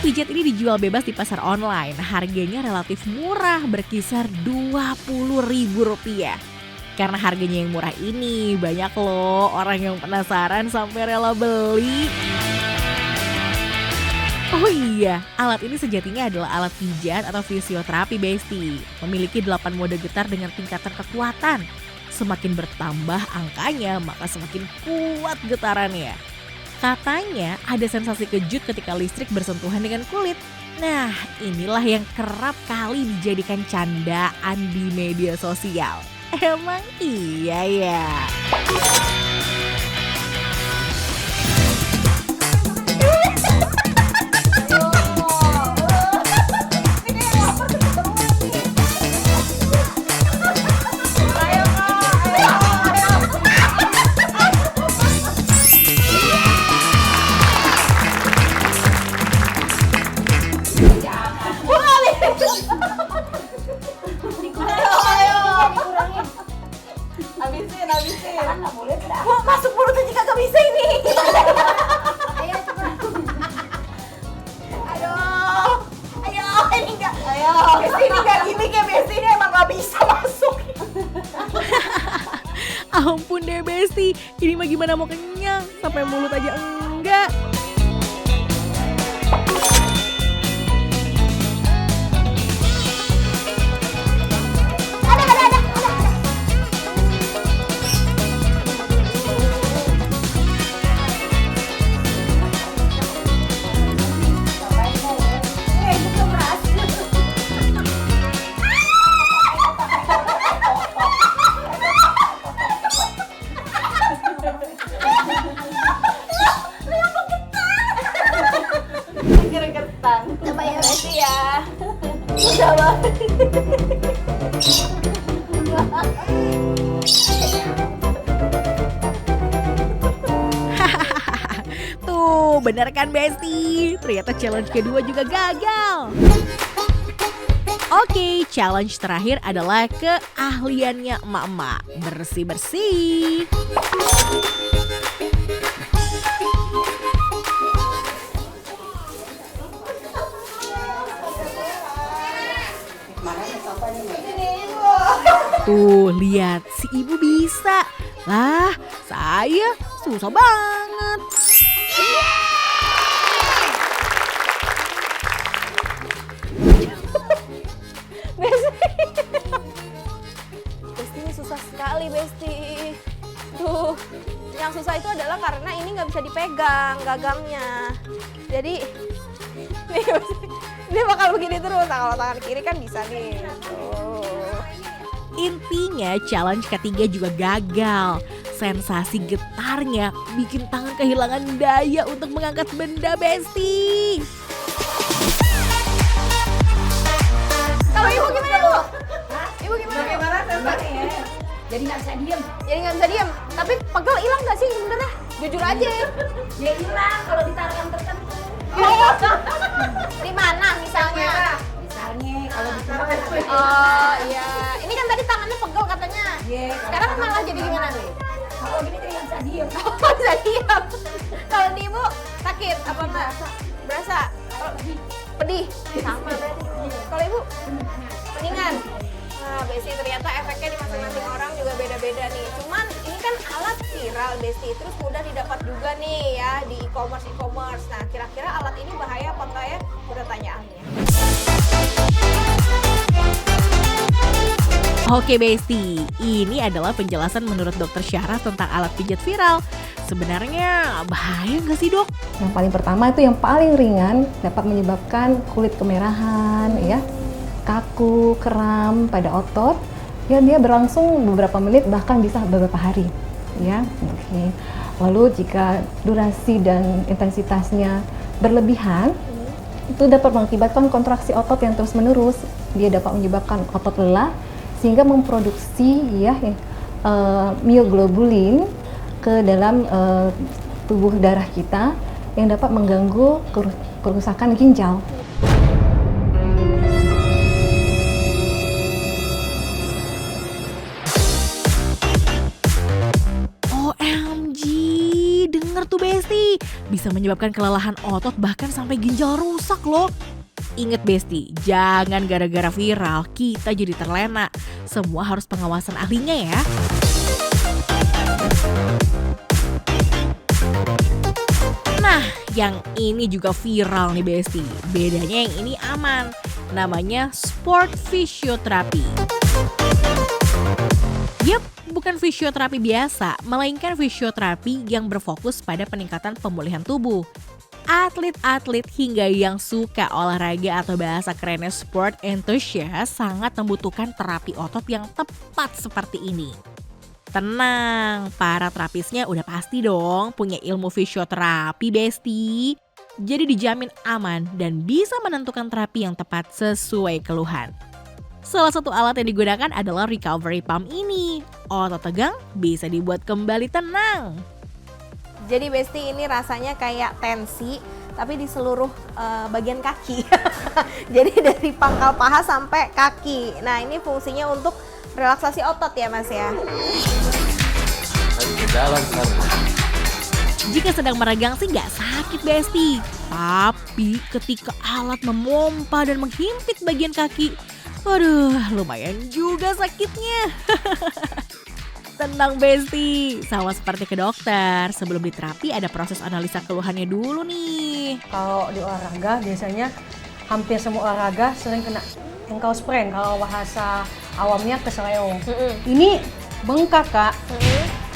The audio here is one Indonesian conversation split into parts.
pijat ini dijual bebas di pasar online. Harganya relatif murah, berkisar Rp20.000. Karena harganya yang murah ini, banyak loh orang yang penasaran sampai rela beli. Oh iya, alat ini sejatinya adalah alat pijat atau fisioterapi Besti. Memiliki 8 mode getar dengan tingkatan kekuatan. Semakin bertambah angkanya, maka semakin kuat getarannya. Katanya ada sensasi kejut ketika listrik bersentuhan dengan kulit. Nah, inilah yang kerap kali dijadikan candaan di media sosial. Emang iya ya? Habisin. Bu, masuk mulut aja kagak bisa ini. Ayo coba. Ayo, ini enggak. Ayo. Besti ini enggak gimmick ya, Besti ini emang enggak bisa masuk. Ampun deh Besti, ini mah gimana mau kenyang, sampai mulut aja enggak. Coba ya Besti ya. Udah banget. Tuh, bener kan Besti? Ternyata challenge kedua juga gagal. Oke, challenge terakhir adalah keahliannya emak-emak. Bersih-bersih. Tuh, lihat si ibu bisa. Lah, saya susah banget. Besti ini susah sekali, Besti. Tuh, yang susah itu adalah karena ini nggak bisa dipegang gagangnya. Jadi, nih, dia bakal begini terus. Nah, kalau tangan kiri kan bisa nih. Tuh. Intinya challenge ketiga juga gagal. Sensasi getarnya bikin tangan kehilangan daya untuk mengangkat benda Besti. Kalau ibu gimana, Bu? Ibu gimana? Bagaimana sensasinya? Jadi nggak bisa diem. Jadi nggak bisa diam. Tapi pegel hilang nggak sih sebenarnya? Jujur aja. Dia hilang kalau ditaruh yang tertentu. Di mana misalnya? Misalnya kalau ditaruh kan ada. Oh iya. Ini kan tadi tangannya pegel katanya. Iya. Sekarang malah jadi gimana nih? Kalau gini dia nggak bisa diem. Oh, bisa diam. Kalau di ibu sakit apa enggak? Berasa? Pedih. Sama berarti. Kalau ibu? Mendingan. Nah, Besti ternyata efeknya di masing-masing orang juga beda-beda nih. Cuman ini kan alat viral Besti, terus mudah didapat juga nih ya di e-commerce. Nah, kira-kira alat ini bahaya apa enggak ya? Udah tanya ahlinya. Oke Besti, ini adalah penjelasan menurut Dokter Syarah tentang alat pijat viral. Sebenarnya bahaya nggak sih dok? Yang paling pertama itu yang paling ringan dapat menyebabkan kulit kemerahan, ya, kaku, kram pada otot. Ya, dia berlangsung beberapa menit bahkan bisa beberapa hari. Ya, oke. Lalu jika durasi dan intensitasnya berlebihan, itu dapat mengakibatkan kontraksi otot yang terus menerus. Dia dapat menyebabkan otot lelah sehingga memproduksi mioglobulin ke dalam tubuh darah kita yang dapat mengganggu kerusakan ginjal. OMG, denger tuh Besti, bisa menyebabkan kelelahan otot bahkan sampai ginjal rusak loh. Ingat Besti, jangan gara-gara viral kita jadi terlena. Semua harus pengawasan ahlinya ya. Nah, yang ini juga viral nih Besti. Bedanya yang ini aman. Namanya sport fisioterapi. Yap, bukan fisioterapi biasa, melainkan fisioterapi yang berfokus pada peningkatan pemulihan tubuh. Atlet-atlet hingga yang suka olahraga atau bahasa kerennya sport enthusiast sangat membutuhkan terapi otot yang tepat seperti ini. Tenang, para terapisnya udah pasti dong punya ilmu fisioterapi Besti. Jadi dijamin aman dan bisa menentukan terapi yang tepat sesuai keluhan. Salah satu alat yang digunakan adalah recovery pump ini. Otot tegang bisa dibuat kembali tenang. Jadi Besti ini rasanya kayak tensi tapi di seluruh bagian kaki. Jadi dari pangkal paha sampai kaki. Nah ini fungsinya untuk relaksasi otot ya Mas ya. Jika sedang meregang sih nggak sakit Besti. Tapi ketika alat memompa dan menghimpit bagian kaki, waduh lumayan juga sakitnya. Tenang Besti, sama seperti ke dokter. Sebelum diterapi ada proses analisa keluhannya dulu nih. Kalau di olahraga biasanya hampir semua olahraga sering kena ankle sprain, kalau bahasa awamnya kesleo. Ini bengkak Kak.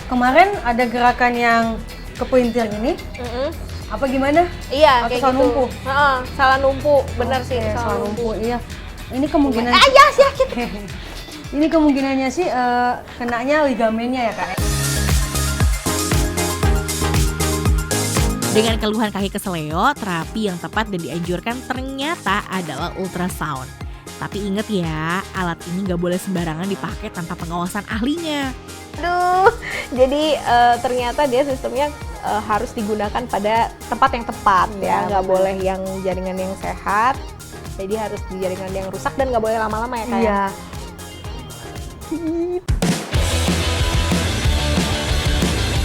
Kemarin ada gerakan yang kepelintir gini. Apa gimana? Iya, atau kayak salah gitu. numpu? Salah numpu, benar sih. Oke, salah numpu. Iya. Ini kemungkinan. Ya sakit. Ini kemungkinannya sih kenanya ligamennya ya Kak. Dengan keluhan kaki keseleo, terapi yang tepat dan dianjurkan ternyata adalah ultrasound. Tapi ingat ya, alat ini nggak boleh sembarangan dipakai tanpa pengawasan ahlinya. Aduh, jadi ternyata dia sistemnya harus digunakan pada tempat yang tepat ya, nggak boleh yang jaringan yang sehat. Jadi harus di jaringan yang rusak dan nggak boleh lama-lama ya Kak. Iya.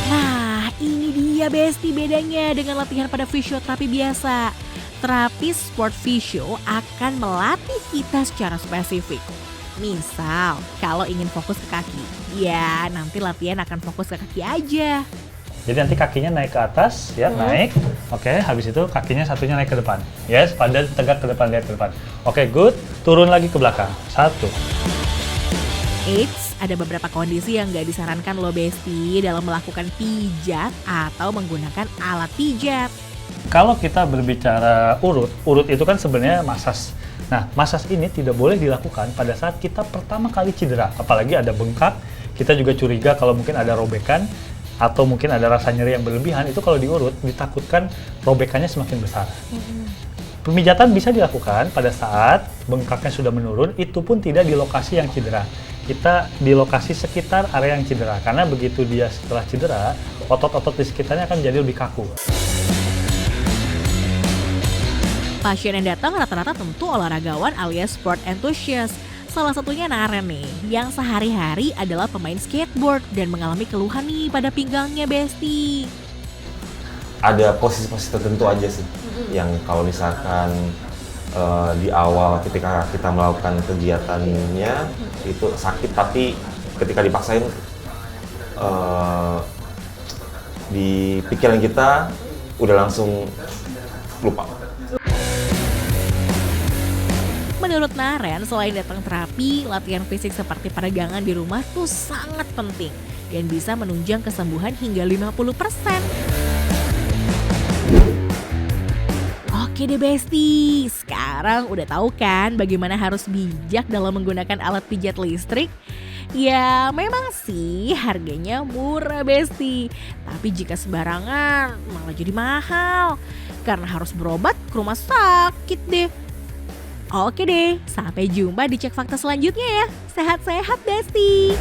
Nah, ini dia Besti bedanya dengan latihan pada fisioterapi biasa. Terapis sport physio akan melatih kita secara spesifik. Misal, kalau ingin fokus ke kaki, ya nanti latihan akan fokus ke kaki aja. Jadi nanti kakinya naik ke atas, ya naik. Oke, habis itu kakinya satunya naik ke depan. Yes, pada tegak ke depan, lihat ke depan. Oke, good. Turun lagi ke belakang. 1. Eits, ada beberapa kondisi yang nggak disarankan loh Besti dalam melakukan pijat atau menggunakan alat pijat. Kalau kita berbicara urut itu kan sebenarnya masas. Nah, masas ini tidak boleh dilakukan pada saat kita pertama kali cedera. Apalagi ada bengkak, kita juga curiga kalau mungkin ada robekan, atau mungkin ada rasa nyeri yang berlebihan, itu kalau diurut ditakutkan robekannya semakin besar. Pemijatan bisa dilakukan pada saat bengkaknya sudah menurun, itu pun tidak di lokasi yang cedera. Kita di lokasi sekitar area yang cedera, karena begitu dia setelah cedera, otot-otot di sekitarnya akan jadi lebih kaku. Pasien yang datang rata-rata tentu olahragawan alias sport enthusiast. Salah satunya Naren nih, yang sehari-hari adalah pemain skateboard dan mengalami keluhan nih pada pinggangnya Besti. Ada posisi-posisi tertentu aja sih, yang kalau misalkan di awal ketika kita melakukan kegiatannya itu sakit, tapi ketika dipaksain di pikiran kita udah langsung lupa. Menurut Naren, selain datang terapi, latihan fisik seperti peregangan di rumah tuh sangat penting dan bisa menunjang kesembuhan hingga 50%. Oke deh Besti, sekarang udah tahu kan bagaimana harus bijak dalam menggunakan alat pijat listrik? Ya memang sih harganya murah Besti, tapi jika sembarangan malah jadi mahal karena harus berobat ke rumah sakit deh. Oke deh, sampai jumpa di Cek Fakta selanjutnya ya. Sehat-sehat Besti.